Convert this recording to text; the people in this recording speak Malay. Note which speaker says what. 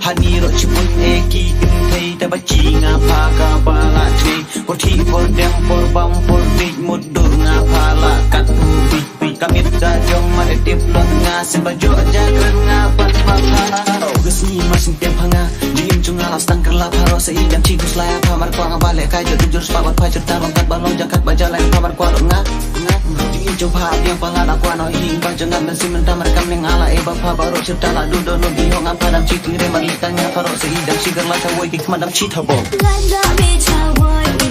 Speaker 1: Hani ro chipun eki thei ta bachi nga pha ka bala thei por thi por dem por bam por dik mudur nga phala kat bi bi kamit da jong ma de tip lo nga sim ba jo ja kran nga pat pa phala gasi ma sim tem phanga dim chung ala stang kerla pharo se idam chi gus la pha mar kwa bale kai jo jur pa pa cerita long kat balong jakat ba jalan pha mar kwa nga dim chung pha diang panga na kwa no hing ba jangan men sim ta mar kam ning ala e ba pha baro cerita la du do no bi hong am padam chi tu re mar litanya pharo se idam chi kerla ta woi ki madam chi thabo
Speaker 2: Landa mi cha woi